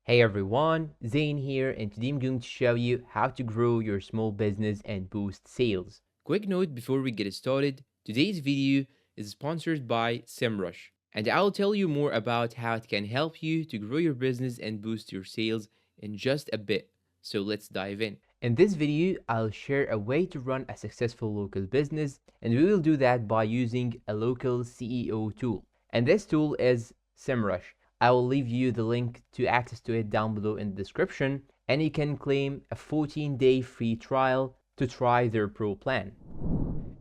Hey everyone, Zane here, and today I'm going to show you how to grow your small business and boost sales. Quick note before we get started, today's video is sponsored by SEMrush, and I'll tell you more about how it can help you to grow your business and boost your sales in just a bit. So let's dive in. In this video, I'll share a way to run a successful local business, and we will do that by using a local CEO tool. And this tool is SEMrush. I will leave you the link to access to it down below in the description, and you can claim a 14-day free trial to try their pro plan.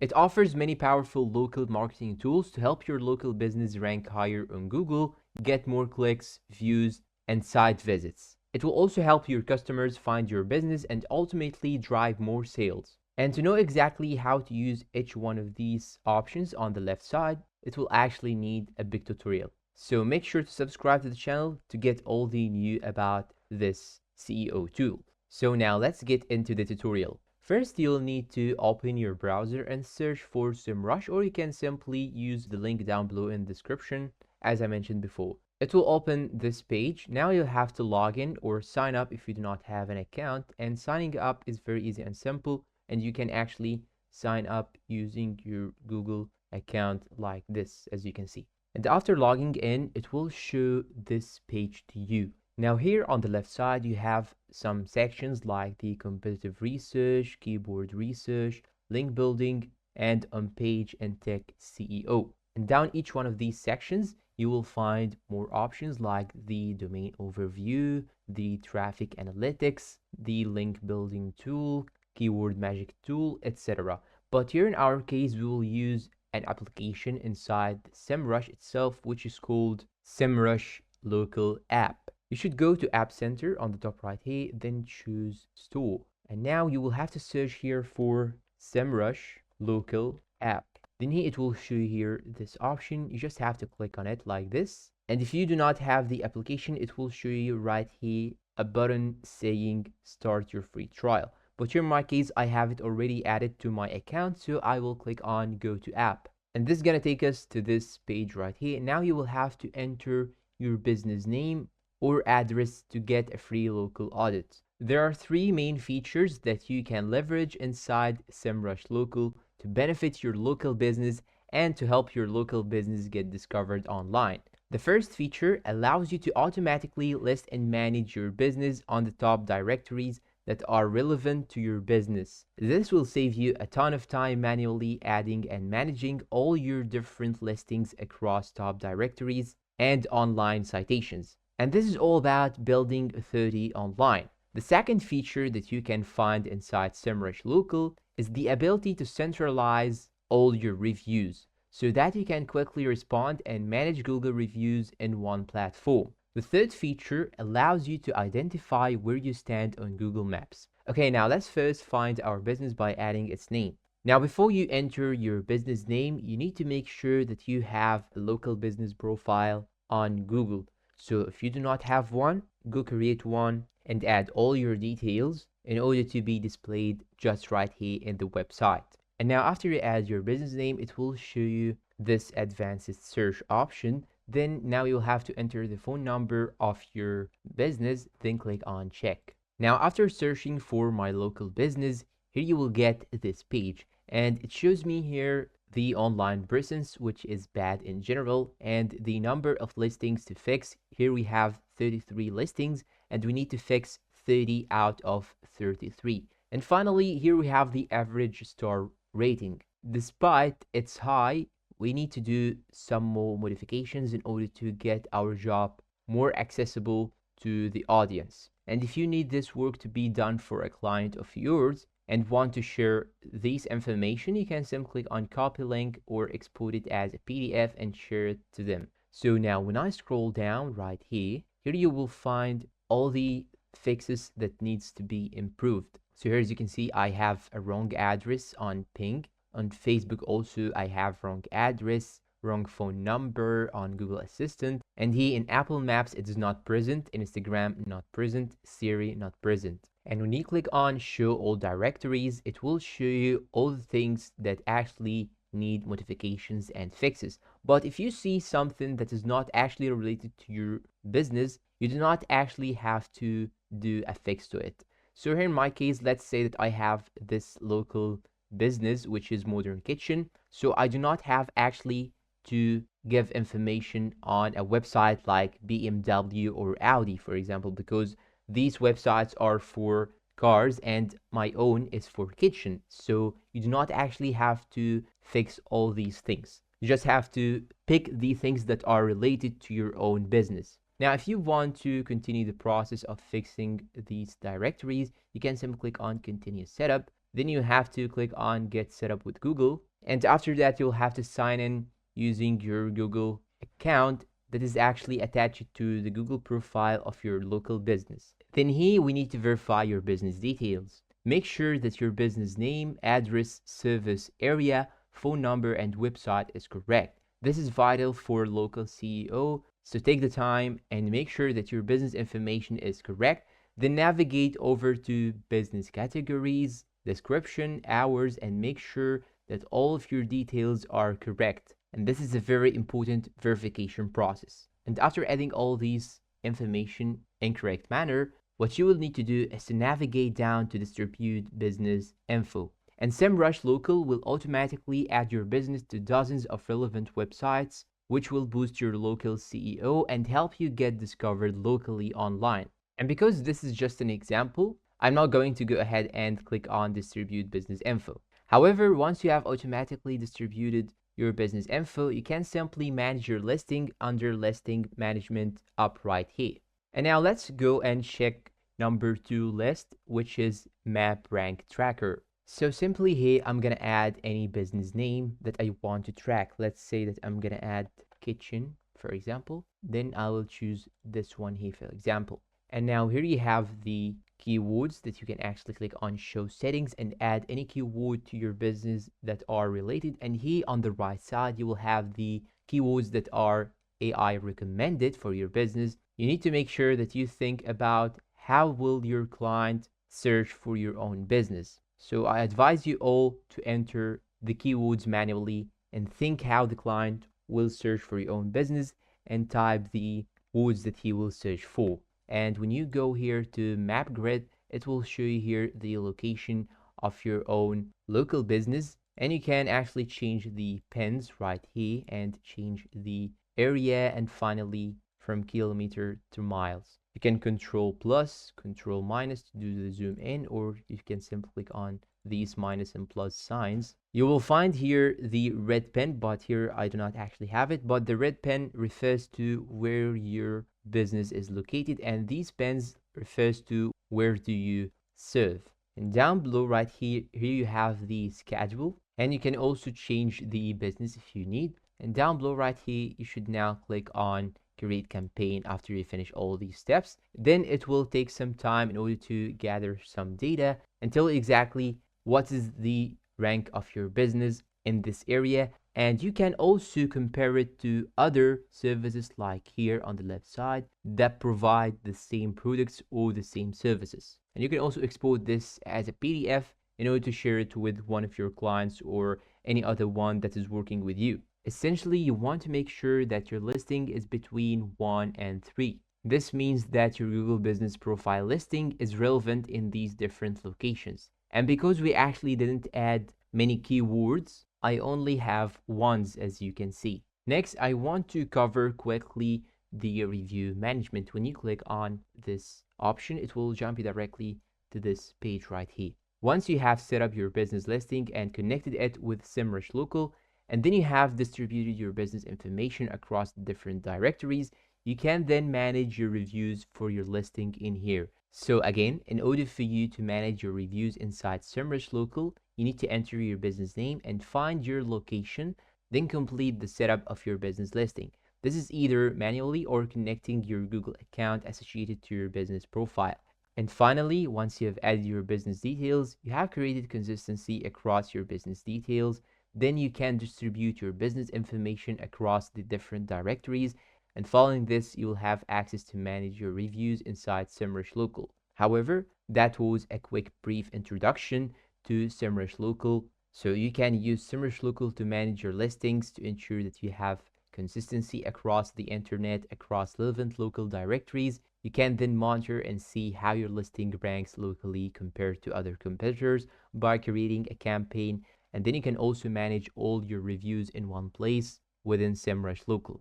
It offers many powerful local marketing tools to help your local business rank higher on Google, get more clicks, views, and site visits. It will also help your customers find your business and ultimately drive more sales. And to know exactly how to use each one of these options on the left side, it will actually need a big tutorial. So make sure to subscribe to the channel to get all the new about this CEO tool. So now let's get into the tutorial. First, you'll need to open your browser and search for SEMrush, or you can simply use the link down below in the description as I mentioned before. It will open this page. Now you'll have to log in or sign up if you do not have an account, and signing up is very easy and simple, and you can actually sign up using your Google account like this, as you can see. And after logging in, it will show this page to you. Now here on the left side, you have some sections like the competitive research, keyword research, link building, and on page and tech CEO. And down each one of these sections, you will find more options like the domain overview, the traffic analytics, the link building tool, keyword magic tool, etc. But here in our case, we will use an application inside SEMrush itself, which is called SEMrush Local App. You should go to App Center on the top right here, then choose Store. And now you will have to search here for SEMrush Local App. Then here it will show you here this option. You just have to click on it like this. And if you do not have the application, it will show you right here a button saying start your free trial. But here in my case, I have it already added to my account, so I will click on go to app. And this is gonna take us to this page right here. Now you will have to enter your business name or address to get a free local audit. There are three main features that you can leverage inside SEMrush Local to benefit your local business and to help your local business get discovered online. The first feature allows you to automatically list and manage your business on the top directories that are relevant to your business. This will save you a ton of time manually adding and managing all your different listings across top directories and online citations. And this is all about building authority online. The second feature that you can find inside SEMrush Local is the ability to centralize all your reviews so that you can quickly respond and manage Google reviews in one platform. The third feature allows you to identify where you stand on Google Maps. Okay, now let's first find our business by adding its name. Now, before you enter your business name, you need to make sure that you have a local business profile on Google. So if you do not have one, go create one and add all your details in order to be displayed just right here in the website. And now after you add your business name, it will show you this advanced search option. Then now you'll have to enter the phone number of your business, then click on check. Now after searching for my local business, here you will get this page, and it shows me here the online presence, which is bad in general, and the number of listings to fix. Here we have 33 listings, and we need to fix 30 out of 33. And finally, here we have the average star rating. Despite its high, we need to do some more modifications in order to get our job more accessible to the audience. And if you need this work to be done for a client of yours and want to share this information, you can simply click on copy link or export it as a PDF and share it to them. So now when I scroll down right here you will find all the fixes that needs to be improved. So here as you can see, I have a wrong address on Ping. On Facebook also, I have wrong address, wrong phone number on Google Assistant. And here in Apple Maps, it is not present. In Instagram, not present. Siri, not present. And when you click on show all directories, it will show you all the things that actually need modifications and fixes. But if you see something that is not actually related to your business, you do not actually have to do a fix to it. So here in my case, let's say that I have this local business, which is Modern Kitchen. So I do not have actually to give information on a website like BMW or Audi, for example, because these websites are for cars and my own is for kitchen. So you do not actually have to fix all these things. You just have to pick the things that are related to your own business. Now, if you want to continue the process of fixing these directories, you can simply click on continue setup. Then you have to click on get set up with Google. And after that, you'll have to sign in using your Google account that is actually attached to the Google profile of your local business. Then here we need to verify your business details. Make sure that your business name, address, service area, phone number, and website is correct. This is vital for local SEO, so take the time and make sure that your business information is correct. Then navigate over to business categories, description, hours, and make sure that all of your details are correct. And this is a very important verification process. And after adding all these information in correct manner, what you will need to do is to navigate down to distribute business info. And SEMrush Local will automatically add your business to dozens of relevant websites, which will boost your local SEO and help you get discovered locally online. And because this is just an example, I'm not going to go ahead and click on distribute business info. However, once you have automatically distributed your business info, you can simply manage your listing under listing management up right here. And now let's go and check number 2 list, which is map rank tracker. So simply here, I'm gonna add any business name that I want to track. Let's say that I'm gonna add kitchen, for example. Then I will choose this one here, for example. And now here you have the keywords that you can actually click on show settings and add any keyword to your business that are related. And here on the right side, you will have the keywords that are AI recommended for your business. You need to make sure that you think about how will your client search for your own business. So I advise you all to enter the keywords manually and think how the client will search for your own business and type the words that he will search for. And when you go here to map grid, it will show you here the location of your own local business. And you can actually change the pins right here and change the area and finally from kilometer to miles. You can control plus, control minus to do the zoom in, or you can simply click on these minus and plus signs. You will find here the red pen, but here I do not actually have it, but the red pen refers to where your business is located, and these pens refers to where do you serve. And down below right here you have the schedule, and you can also change the business if you need. And down below right here, you should now click on create campaign after you finish all these steps. Then it will take some time in order to gather some data and tell exactly what is the rank of your business in this area. And you can also compare it to other services like here on the left side that provide the same products or the same services. And you can also export this as a PDF in order to share it with one of your clients or any other one that is working with you. Essentially, you want to make sure that your listing is between 1 and 3. This means that your Google Business Profile listing is relevant in these different locations. And because we actually didn't add many keywords, I only have ones, as you can see. Next, I want to cover quickly the review management. When you click on this option, it will jump you directly to this page right here. Once you have set up your business listing and connected it with SEMrush Local, and then you have distributed your business information across different directories, you can then manage your reviews for your listing in here. So again, in order for you to manage your reviews inside SEMrush Local, you need to enter your business name and find your location, then complete the setup of your business listing. This is either manually or connecting your Google account associated to your business profile. And finally, once you have added your business details, you have created consistency across your business details, then you can distribute your business information across the different directories. And following this, you will have access to manage your reviews inside SEMrush Local. However, that was a quick brief introduction to SEMrush Local. So you can use SEMrush Local to manage your listings to ensure that you have consistency across the internet, across relevant local directories. You can then monitor and see how your listing ranks locally compared to other competitors by creating a campaign. And then you can also manage all your reviews in one place within SEMrush Local.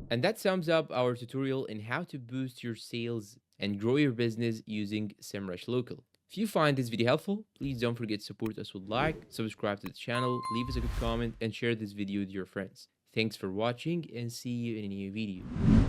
And that sums up our tutorial in how to boost your sales and grow your business using SEMrush Local. If you find this video helpful, please don't forget to support us with like, subscribe to the channel, leave us a good comment, and share this video with your friends. Thanks for watching and see you in a new video.